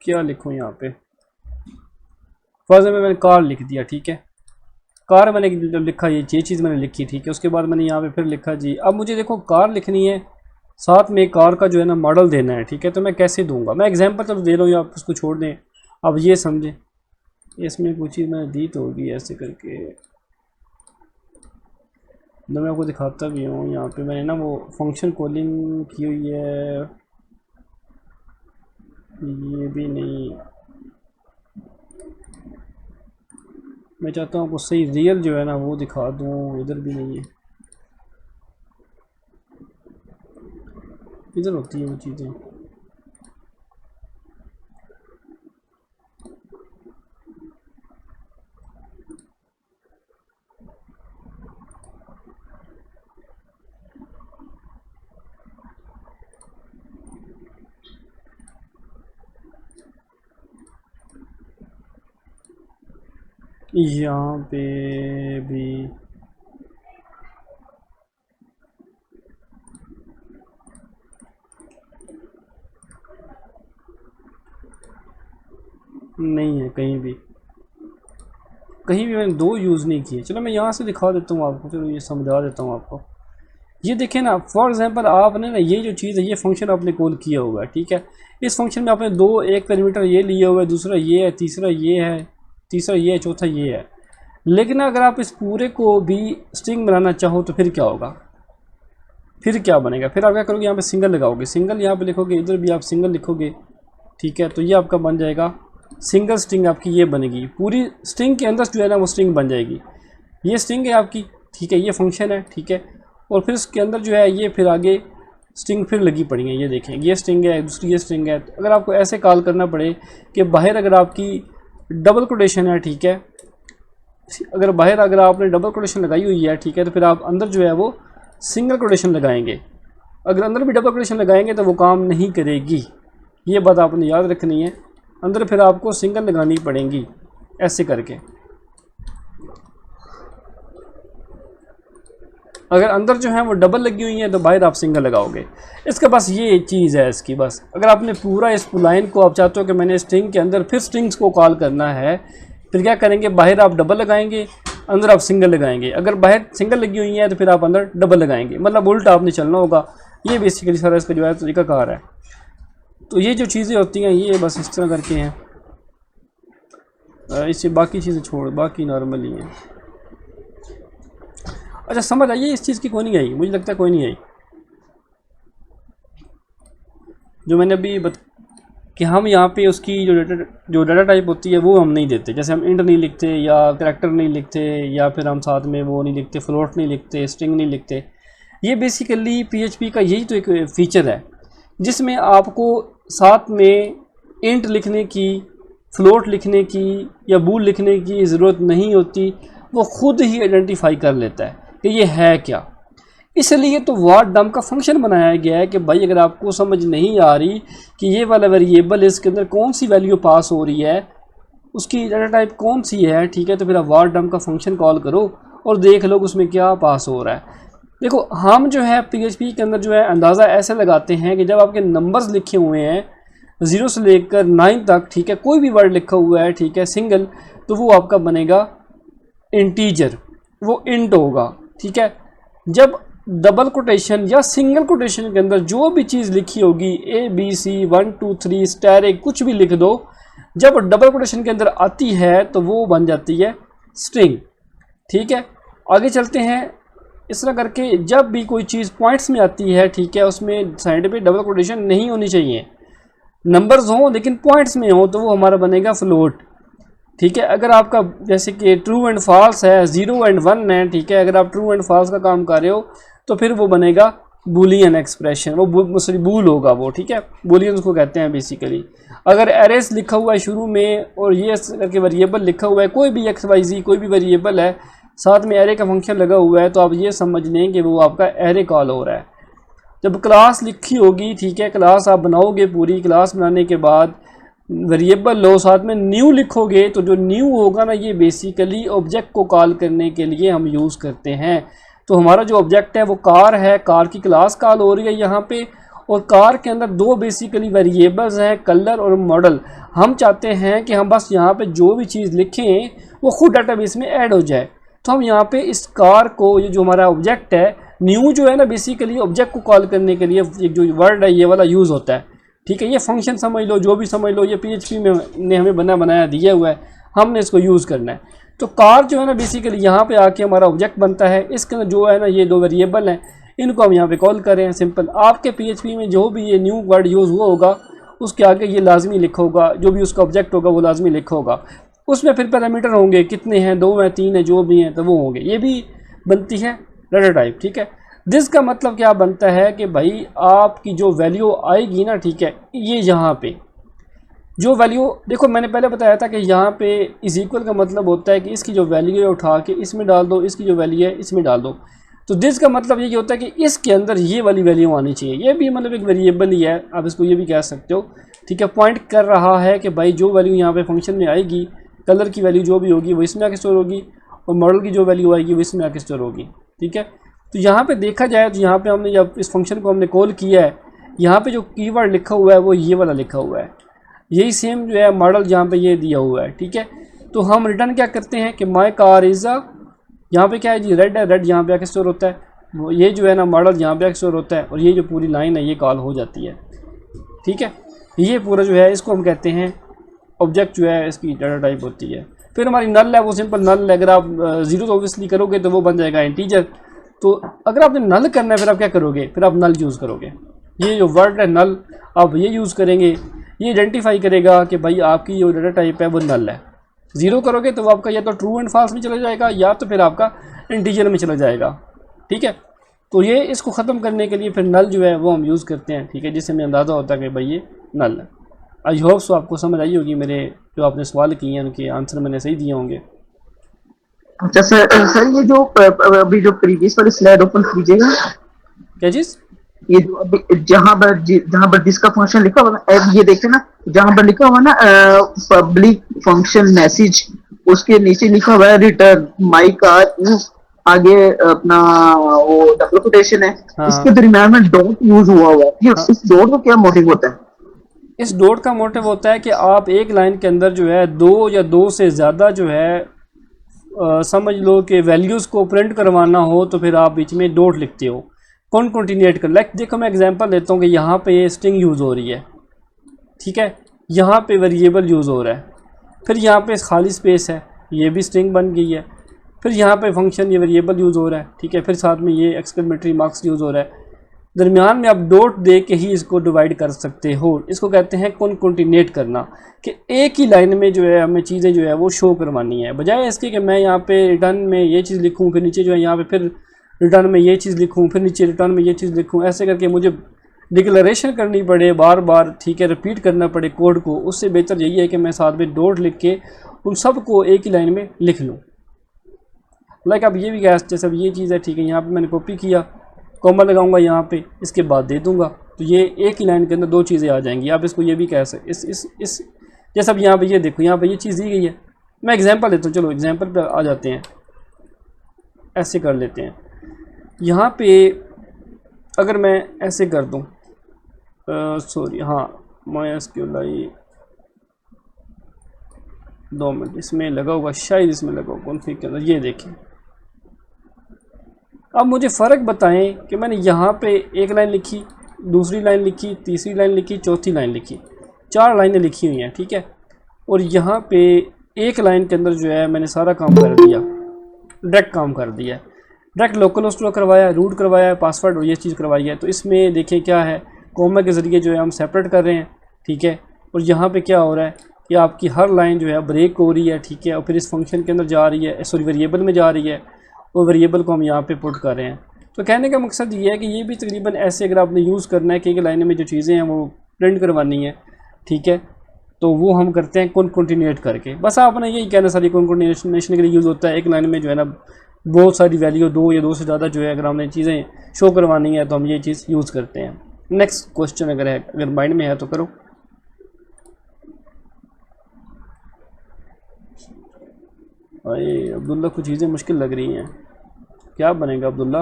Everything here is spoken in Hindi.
क्या लिखूँ यहाँ पे, फर्स्ट में मैंने कार लिख दिया, ठीक है, कार मैंने लिखा, ये चीज़ मैंने लिखी, ठीक है। उसके बाद मैंने यहाँ पे फिर लिखा जी, अब मुझे देखो कार लिखनी है, साथ में कार का जो है ना मॉडल देना है, ठीक है। तो मैं कैसे दूंगा, मैं एग्जांपल तो दे रहा हूँ, आप उसको छोड़ दें, अब ये समझें, इसमें कुछ चीज़ मैंने दी तो होगी ऐसे करके, तो मैं आपको दिखाता भी हूँ। यहाँ पे मैंने ना वो फंक्शन कॉलिंग की हुई है, ये भी नहीं, मैं चाहता हूँ आपको सही रियल जो है ना वो दिखा दूँ, इधर भी नहीं है, इधर होती है वो चीज़ें। यहाँ पे भी नहीं है, कहीं भी मैंने दो यूज़ नहीं किए। चलो मैं यहाँ से दिखा देता हूँ आपको, चलो ये समझा देता हूँ आपको। ये देखें ना, फॉर एग्जांपल आपने ना ये जो चीज़ है, ये फंक्शन आपने कॉल किया हुआ है, ठीक है। इस फंक्शन में आपने दो, एक पैरामीटर ये लिया हुआ है, दूसरा ये है, तीसरा ये है, तीसरा ये है, चौथा ये है। लेकिन अगर आप इस पूरे को भी स्ट्रिंग बनाना चाहो तो फिर क्या होगा, फिर क्या बनेगा, फिर आप क्या करोगे, यहाँ पे सिंगल लगाओगे, सिंगल यहाँ पे लिखोगे, इधर भी आप सिंगल लिखोगे, ठीक है। तो ये आपका बन जाएगा सिंगल स्ट्रिंग, आपकी ये बनेगी, पूरी स्ट्रिंग के अंदर जो है ना वो स्ट्रिंग बन जाएगी। ये स्ट्रिंग है आपकी, ठीक है, ये फंक्शन है, ठीक है। और फिर इसके अंदर जो है ये फिर आगे स्ट्रिंग फिर लगी पड़ी है, ये देखें, ये स्ट्रिंग है, दूसरी ये स्ट्रिंग है। तो अगर आपको ऐसे कॉल करना पड़े कि बाहर अगर आपकी डबल कोटेशन है, ठीक है, अगर बाहर अगर आपने डबल कोटेशन लगाई हुई है, ठीक है, तो फिर आप अंदर जो है वो सिंगल कोटेशन लगाएंगे। अगर अंदर भी डबल कोटेशन लगाएंगे तो वो काम नहीं करेगी, ये बात आपने याद रखनी है। अंदर फिर आपको सिंगल लगानी पड़ेंगी ऐसे करके। अगर अंदर जो है वो डबल लगी हुई है तो बाहर आप सिंगल लगाओगे। इसका बस ये चीज़ है इसकी, बस अगर आपने पूरा इस लाइन को आप चाहते हो कि मैंने स्ट्रिंग के अंदर फिर स्ट्रिंग्स को कॉल करना है, फिर क्या करेंगे, बाहर आप डबल लगाएंगे, अंदर आप सिंगल लगाएंगे। अगर बाहर सिंगल लगी हुई है तो फिर आप अंदर डबल लगाएंगे, मतलब उल्टा आपने चलना होगा। ये बेसिकली सारा इसका जो है तरीकाकार है। तो ये जो चीज़ें होती हैं ये बस इस तरह करके हैं, इससे बाकी चीज़ें छोड़, बाकी नॉर्मल ही हैं। अच्छा समझ आइए, इस चीज़ की कोई नहीं आई, मुझे लगता है कोई नहीं आई, जो मैंने अभी कि हम यहाँ पे उसकी जो डाटा टाइप होती है वो हम नहीं देते। जैसे हम इंट नहीं लिखते, या करैक्टर नहीं लिखते, या फिर हम साथ में वो नहीं लिखते, फ्लोट नहीं लिखते, स्ट्रिंग नहीं लिखते। ये बेसिकली PHP का यही तो एक फ़ीचर है जिसमें आपको साथ में इंट लिखने की, फ्लोट लिखने की या बूल लिखने की ज़रूरत नहीं होती, वो खुद ही आइडेंटिफाई कर लेता है कि ये है क्या। इसलिए तो वार डम का फंक्शन बनाया गया है कि भाई अगर आपको समझ नहीं आ रही कि ये वाला वेरिएबल इसके अंदर कौन सी वैल्यू पास हो रही है, उसकी डाटा टाइप कौन सी है, ठीक है, तो फिर आप वार डम का फंक्शन कॉल करो और देख लो उसमें क्या पास हो रहा है। देखो हम जो है PHP के अंदर जो है अंदाज़ा ऐसे लगाते हैं कि जब आपके नंबर्स लिखे हुए हैं 0 से लेकर 9 तक, ठीक है, कोई भी वर्ड लिखा हुआ है, ठीक है, सिंगल, तो वो आपका बनेगा इंटीजर, वो इंट होगा, ठीक है। जब डबल कोटेशन या सिंगल कोटेशन के अंदर जो भी चीज़ लिखी होगी ABC 1 2 3 स्टार कुछ भी लिख दो, जब डबल कोटेशन के अंदर आती है तो वो बन जाती है स्ट्रिंग, ठीक है। आगे चलते हैं, इस तरह करके जब भी कोई चीज़ पॉइंट्स में आती है, ठीक है, उसमें साइड पे डबल कोटेशन नहीं होनी चाहिए, नंबर्स हों लेकिन पॉइंट्स में हो, तो वो हमारा बनेगा फ्लोट, ठीक है। अगर आपका जैसे कि ट्रू एंड फॉल्स है, 0 एंड 1 है, ठीक है, अगर आप ट्रू एंड फॉल्स का काम कर रहे हो तो फिर वो बनेगा बूलियन एक्सप्रेशन, वो सॉरी बूल होगा वो, ठीक है, बूलियन उसको कहते हैं बेसिकली। अगर एरेस लिखा हुआ है शुरू में और ये करके वेरिएबल लिखा हुआ है, कोई भी XYZ कोई भी वेरिएबल है, साथ में एरे का फंक्शन लगा हुआ है, तो आप ये समझ लें कि वो आपका एरे कॉल हो रहा है। जब क्लास लिखी होगी, ठीक है, क्लास आप बनाओगे, पूरी क्लास बनाने के बाद वेरिएबल लो, साथ में न्यू लिखोगे, तो जो न्यू होगा ना ये बेसिकली ऑब्जेक्ट को कॉल करने के लिए हम यूज़ करते हैं। तो हमारा जो ऑब्जेक्ट है वो कार है, कार की क्लास कॉल हो रही है यहाँ पे, और कार के अंदर दो बेसिकली वेरिएबल्स हैं, कलर और मॉडल। हम चाहते हैं कि हम बस यहाँ पे जो भी चीज़ लिखें वो खुद डाटाबेस में ऐड हो जाए। तो हम यहाँ पे इस कार को, ये जो हमारा ऑब्जेक्ट है, न्यू जो है ना, बेसिकली ऑब्जेक्ट को कॉल करने के लिए जो वर्ड है ये वाला यूज़ होता है। ठीक है, ये फंक्शन समझ लो, जो भी समझ लो, ये PHP में ने हमें बनाया दिया हुआ है, हमने इसको यूज़ करना है। तो कार जो है ना बेसिकली यहाँ पे आके हमारा ऑब्जेक्ट बनता है। इसके अंदर जो है ना ये दो वेरिएबल हैं, इनको हम यहाँ पे कॉल करें। सिंपल, आपके PHP में जो भी ये न्यू वर्ड यूज़ हुआ होगा उसके आगे ये लाजमी लिखा होगा, जो भी उसका ऑब्जेक्ट होगा वो लाजमी लिखा होगा। उसमें फिर पैरामीटर होंगे, कितने हैं, 2 हैं 3 हैं, जो भी हैं तो वो होंगे। ये भी बनती है डाटा टाइप। ठीक है, दिस का मतलब क्या बनता है कि भाई आपकी जो वैल्यू आएगी ना, ठीक है, ये यहाँ पे जो वैल्यू, देखो मैंने पहले बताया था कि यहाँ पे इज इक्वल का मतलब होता है कि इसकी जो वैल्यू है उठा के इसमें डाल दो, इसकी जो वैल्यू है इसमें डाल दो। तो दिस का मतलब ये होता है कि इसके अंदर ये वाली वैल्यू आनी चाहिए। ये भी मतलब एक वेरिएबल ही है, आप इसको ये भी कह सकते हो। ठीक है, पॉइंट कर रहा है कि भाई जो वैल्यू यहाँ पे फंक्शन में आएगी, कलर की वैल्यू जो भी होगी वो इसमें आके स्टोर होगी, और मॉडल की जो वैल्यू आएगी वो इसमें आके स्टोर होगी। ठीक है, तो यहाँ पे देखा जाए तो यहाँ पे हमने जब इस फंक्शन को हमने कॉल किया है, यहाँ पे जो कीवर्ड लिखा हुआ है वो ये वाला लिखा हुआ है। यही सेम जो है मॉडल जहाँ पे ये दिया हुआ है। ठीक है, तो हम रिटर्न क्या करते हैं कि माई कार इज़ अ, यहाँ पे क्या है जी, रेड है, रेड यहाँ पे आके स्टोर होता है। वो ये जो है ना मॉडल यहाँ पे आके स्टोर होता है, और ये जो पूरी लाइन है ये कॉल हो जाती है। ठीक है, ये पूरा जो है इसको हम कहते हैं ऑब्जेक्ट जो है, इसकी डाटा टाइप होती है। फिर हमारी नल है, वो सिंपल नल है। अगर आप जीरो तो ऑब्वियसली करोगे तो वो बन जाएगा इंटीजर। तो अगर आपने नल करना है फिर आप क्या करोगे, फिर आप नल यूज़ करोगे। ये जो वर्ड है नल, आप ये यूज़ करेंगे, ये आइडेंटिफाई करेगा कि भाई आपकी जो डाटा टाइप है वो नल है। ज़ीरो करोगे तो वो आपका या तो ट्रू एंड फॉल्स में चला जाएगा, या तो फिर आपका इंटीजर में चला जाएगा। ठीक है, तो ये इसको ख़त्म करने के लिए फिर नल जो है वो हम यूज़ करते हैं। ठीक है, जिससे हमें अंदाज़ा होता है कि भाई ये नल है। आई होप सो आपको समझ आई होगी, मेरे जो आपने सवाल किए हैं उनके आंसर मैंने सही दिए होंगे। अच्छा सर ये जो अभी जो प्रीवियस वाली स्लाइड ओपन कीजिएगा, क्या चीज़? ये जो अभी जहाँ पर जिसका फंक्शन लिखा हुआ ना, ये देखते ना, जहाँ पर लिखा हुआ ना पब्लिक फंक्शन मैसेज, उसके नीचे लिखा हुआ है रिटर्न माई कार इज, आगे अपना वो डबल कोटेशन है, इसके हाँ दरम्यान में डॉट यूज हुआ है। ये हाँ, इस डॉट का क्या मोटिव होता है? इस डॉट का मोटिव होता है कि आप एक लाइन के अंदर जो है दो या दो से ज़्यादा जो है समझ लो कि वैल्यूज़ को प्रिंट करवाना हो तो फिर आप बीच में डॉट लिखते हो, कॉन्टिन्यूएट कर। लाइक देखो मैं एग्जांपल देता हूँ कि यहाँ पे ये स्ट्रिंग यूज़ हो रही है। ठीक है, यहाँ पे वेरिएबल यूज़ हो रहा है, फिर यहाँ पे खाली स्पेस है, ये भी स्ट्रिंग बन गई है। फिर यहाँ पे फंक्शन, ये वेरिएबल यूज़ हो रहा है। ठीक है, फिर साथ में ये एक्सक्लेमेटरी मार्क्स यूज़ हो रहा है। दरमियान में आप डॉट दे के ही इसको डिवाइड कर सकते हो। इसको कहते हैं कॉन्टिन्यूएट करना, कि एक ही लाइन में जो है हमें चीज़ें जो है वो शो करवानी है, बजाय इसके कि मैं यहाँ पे रिटर्न में ये चीज़ लिखूँ, फिर नीचे जो है यहाँ पे फिर रिटर्न में ये चीज़ लिखूँ, फिर नीचे रिटर्न में ये चीज़ लिखूँ। ऐसे करके मुझे डिक्लेरेशन करनी पड़े बार बार, ठीक है, रिपीट करना पड़े कोड को। उससे बेहतर यही है कि मैं साथ में डॉट लिख के उन सबको एक ही लाइन में लिख लूँ। लाइक अब ये भी कह, जैसे अब ये चीज़ है, ठीक है, यहाँ पे मैंने कॉपी किया, कॉमा लगाऊंगा यहाँ पे, इसके बाद दे दूंगा, तो ये एक ही लाइन के अंदर दो चीज़ें आ जाएंगी। आप इसको ये भी कह सकते इस जैसे अब यहाँ पे ये देखो, यहाँ पे ये चीज़ दी गई है। मैं एग्जांपल देता हूँ, चलो एग्जांपल पे आ जाते हैं। ऐसे कर लेते हैं, यहाँ पे अगर मैं ऐसे कर दूँ, सॉरी, हाँ, MySQL 2 मिनट, इसमें लगा होगा, शायद इसमें लगा होगा कॉन्फ़िग के अंदर। ये देखें, अब मुझे फ़र्क बताएं कि मैंने यहाँ पे एक लाइन लिखी, दूसरी लाइन लिखी, तीसरी लाइन लिखी, चौथी लाइन लिखी, 4 लाइनें लिखी हुई हैं। ठीक है, और यहाँ पे एक लाइन के अंदर जो है मैंने सारा काम कर दिया, डायरेक्ट काम कर दिया, डायरेक्ट लोकल होस्ट करवाया, रूट करवाया, पासवर्ड और ये चीज़ करवाई है। तो इसमें देखिए क्या है, कॉमा के ज़रिए जो है हम सेपरेट कर रहे हैं। ठीक है, और यहाँ पे क्या हो रहा है कि आपकी हर लाइन जो है ब्रेक हो रही है। ठीक है, और फिर इस फंक्शन के अंदर जा रही है, सॉरी वेरिएबल में जा रही है, और वेरिएबल को हम यहाँ पे पुट कर रहे हैं। तो कहने का मकसद ये है कि ये भी तकरीबन ऐसे अगर आपने यूज़ करना है कि एक लाइन में जो चीज़ें हैं वो प्रिंट करवानी है। ठीक है, तो वो हम करते हैं कॉन्टिन्यूएट करके। बस आपने यही कहना, सारी कॉन्टिन्यूएशन के लिए यूज़ होता है। एक लाइन में जो है ना बहुत सारी वैल्यू, 2 या 2 से ज़्यादा जो है अगर हमने चीज़ें शो करवानी है तो हम ये चीज़ यूज़ करते हैं। नेक्स्ट क्वेश्चन अगर माइंड में है तो करो। अरे अब्दुल्ला, कुछ चीज़ें मुश्किल लग रही हैं, क्या बनेगा अब्दुल्ला?